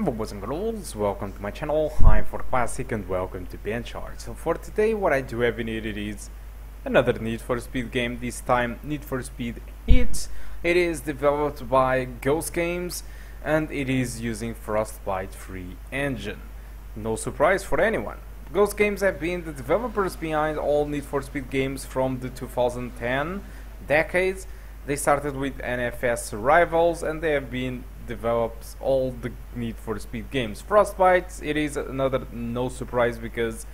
Boys and girls, welcome to my channel. I'm for Classic and welcome to BenchART. So for today what I do have needed is another Need for Speed game, this time Need for Speed Heat. It is developed by Ghost Games and it is using Frostbite free engine. No surprise for anyone. Ghost Games have been the developers behind all Need for Speed games from the 2010 decades. They started with NFS Rivals and they have been develops all the Need for Speed games. Frostbite, it is another no surprise because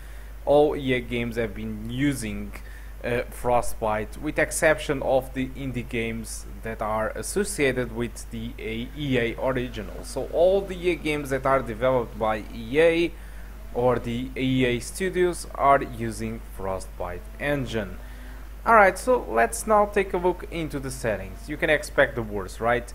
all EA games have been using Frostbite, with exception of the indie games that are associated with the EA original. So all the EA games that are developed by EA or the EA studios are using Frostbite engine. Alright, so let's now take a look into the settings. You can expect the worst, right?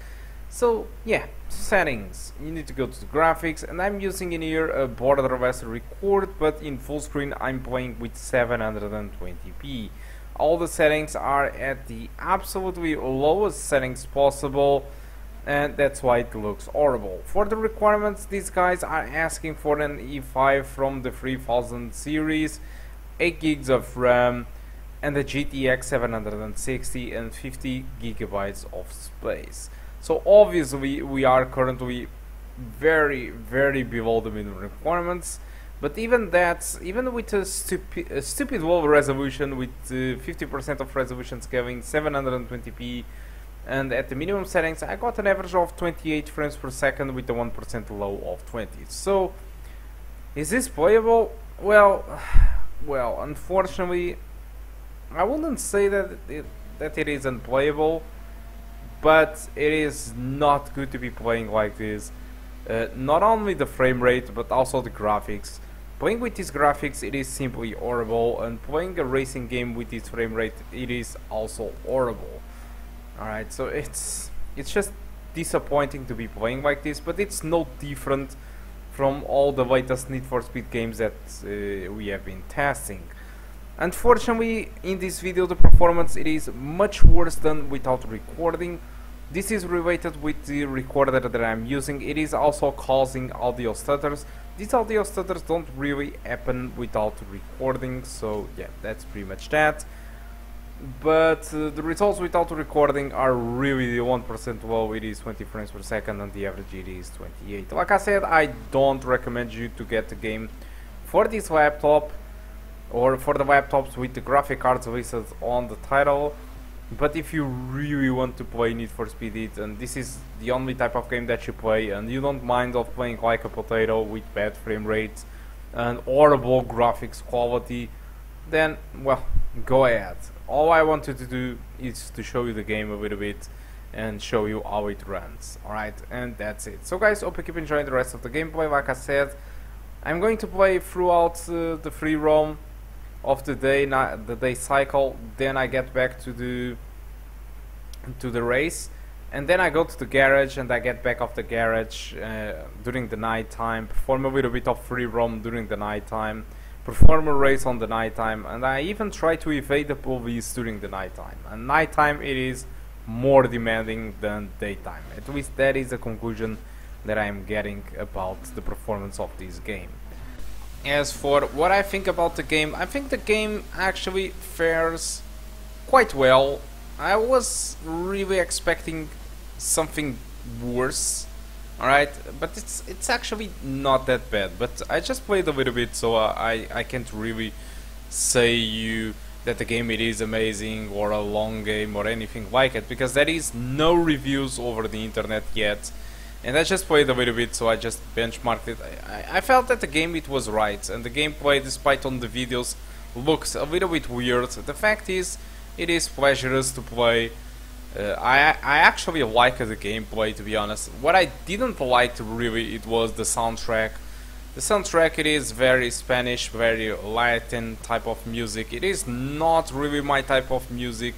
So yeah, settings, you need to go to the graphics, and I'm using in here a borderless record, but in full screen I'm playing with 720p. All the settings are at the absolutely lowest settings possible, and that's why it looks horrible. For the requirements, these guys are asking for an E5 from the 3000 series, 8 gigs of RAM, and the GTX 760 and 50 gigabytes of space. So obviously we are currently very below the minimum requirements, but even that, even with a stupid low resolution with 50% of resolution scaling, 720p, and at the minimum settings I got an average of 28 frames per second with a 1% low of 20. So is this playable? Well, unfortunately I wouldn't say that it is unplayable, but it is not good to be playing like this. Not only the frame rate but also the graphics. Playing with these graphics, it is simply horrible, and playing a racing game with this frame rate, it is also horrible. Alright, so it's just disappointing to be playing like this, but it's no different from all the latest Need for Speed games that we have been testing. Unfortunately, in this video the performance it is much worse than without recording. This is related with the recorder that I'm using. It is also causing audio stutters. These audio stutters don't really happen without recording, so yeah, that's pretty much that. But the results without recording are really 1% low. It is 20 frames per second and the average it is 28. Like I said, I don't recommend you to get the game for this laptop or for the laptops with the graphic cards listed on the title. But if you really want to play Need for Speed Heat, and this is the only type of game that you play, and you don't mind of playing like a potato with bad frame rates and horrible graphics quality, then well, go ahead. All I wanted to do is to show you the game a little bit and show you how it runs. Alright, and that's it. So guys, hope you keep enjoying the rest of the gameplay. Like I said, I'm going to play throughout the free roam of the day cycle. Then I get back to the race, and then I go to the garage and I get back off the garage during the night time, perform a little bit of free roam during the night time, perform a race on the night time, and I even try to evade the police during the night time. And night time it is more demanding than daytime. At least that is the conclusion that I'm getting about the performance of this game. As for what I think about the game, I think the game actually fares quite well. I was really expecting something worse, alright, but it's actually not that bad. But I just played a little bit, so I can't really say you that the game it is amazing or a long game or anything like it, because there is no reviews over the internet yet. And I just played a little bit, so I just benchmarked it. I felt that the game it was right, and the gameplay, despite on the videos, looks a little bit weird. The fact is, it is pleasurous to play. I actually like the gameplay, to be honest. What I didn't like really, it was the soundtrack. The soundtrack, it is very Spanish, very Latin type of music. It is not really my type of music.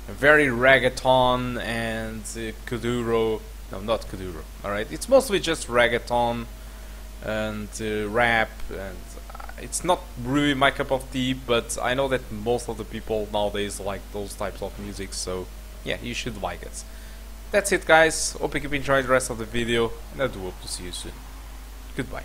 Very reggaeton and kuduro. No, not kuduro. Alright, it's mostly just reggaeton and rap, and it's not really my cup of tea, but I know that most of the people nowadays like those types of music, so yeah, you should like it. That's it guys, hope you keep enjoying the rest of the video, and I do hope to see you soon. Goodbye.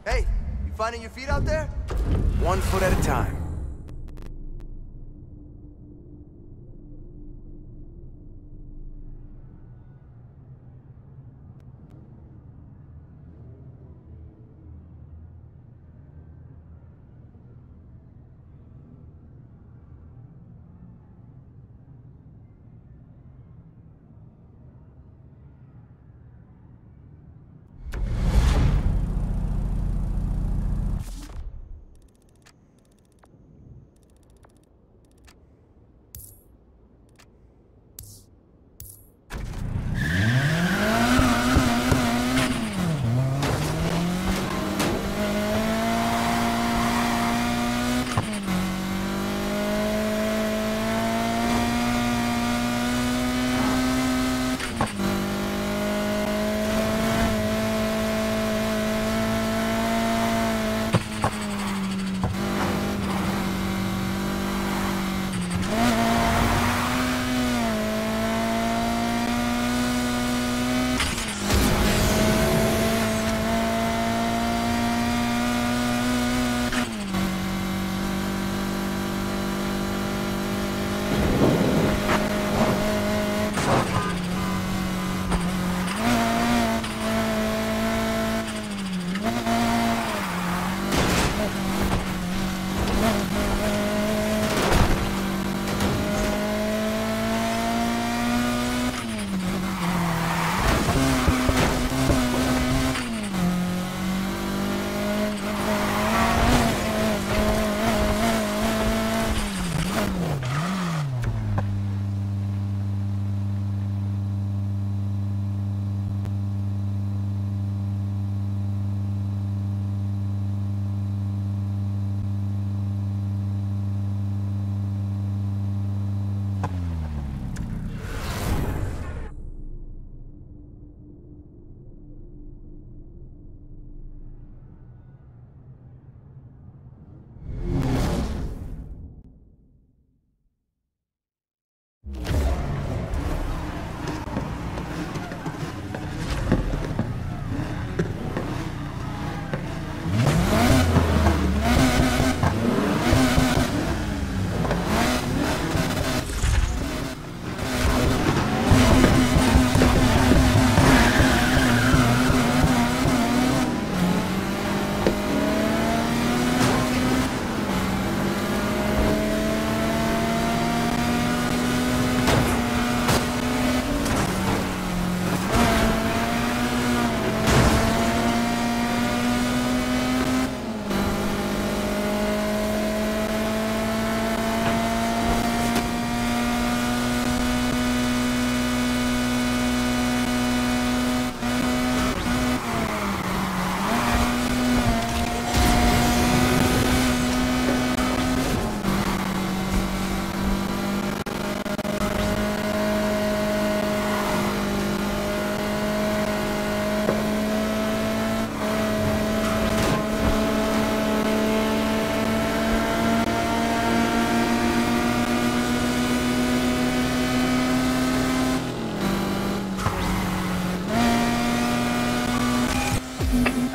Hey, you finding your feet out there? One foot at a time.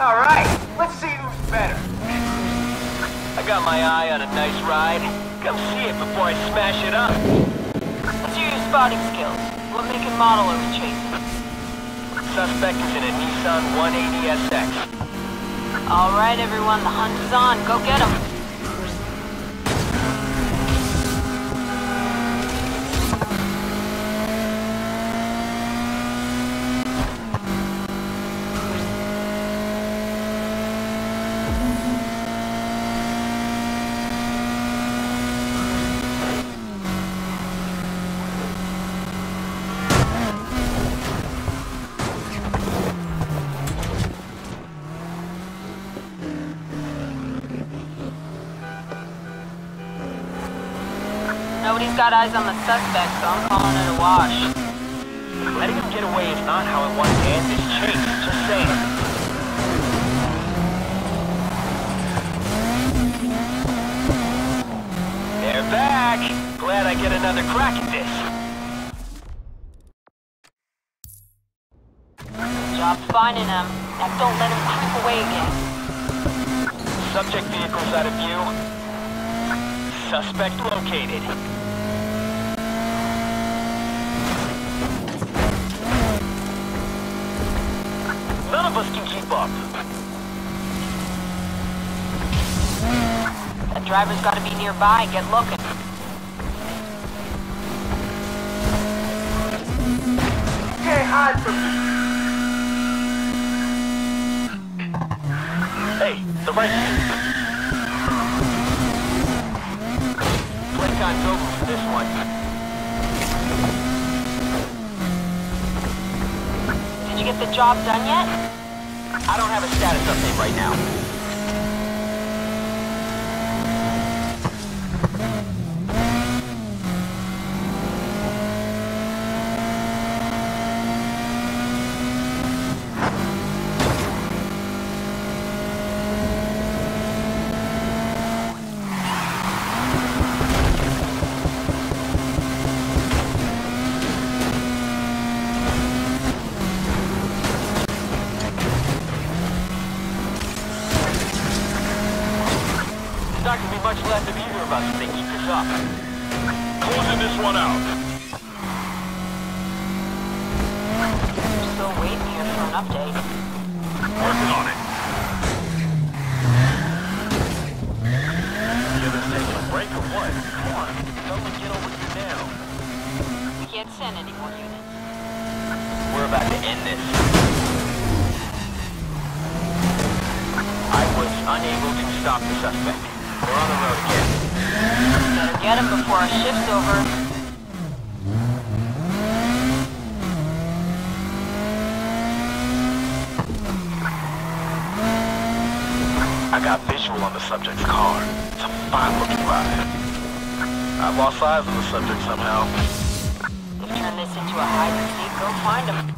Alright, let's see who's better. I got my eye on a nice ride. Come see it before I smash it up. Let's hear your spotting skills. What make and model are we chasing? Suspect is in a Nissan 180SX. Alright everyone, the hunt is on. Go get him. Nobody's got eyes on the suspect, so I'm calling it a wash. Letting him get away is not how I want to end this chase. Just saying. They're back. Glad I get another crack at this. Job finding him. Now don't let him creep away again. Subject vehicle's out of view. Suspect located. None of us can keep up. That driver's gotta be nearby. Get looking. Can't hide from me. Hey, the right here. Playtime's over for this one. Did you get the job done yet? I don't have a status update right now. Not gonna be much left of either of us if they keep this up. Closing this one out. Still waiting here for an update. Working on it. You ever taking a break or what? Come on, someone get over here now. We can't send any more units. We're about to end this. I was unable to stop the suspect. We're on the road again. Better get him before our shift's over. I got visual on the subject's car. It's a fine-looking ride. I've lost eyes on the subject somehow. They've turned this into a hide and seek. Go find him.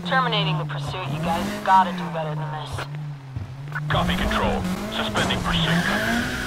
Terminating the pursuit, you guys gotta do better than this. Copy control. Suspending pursuit.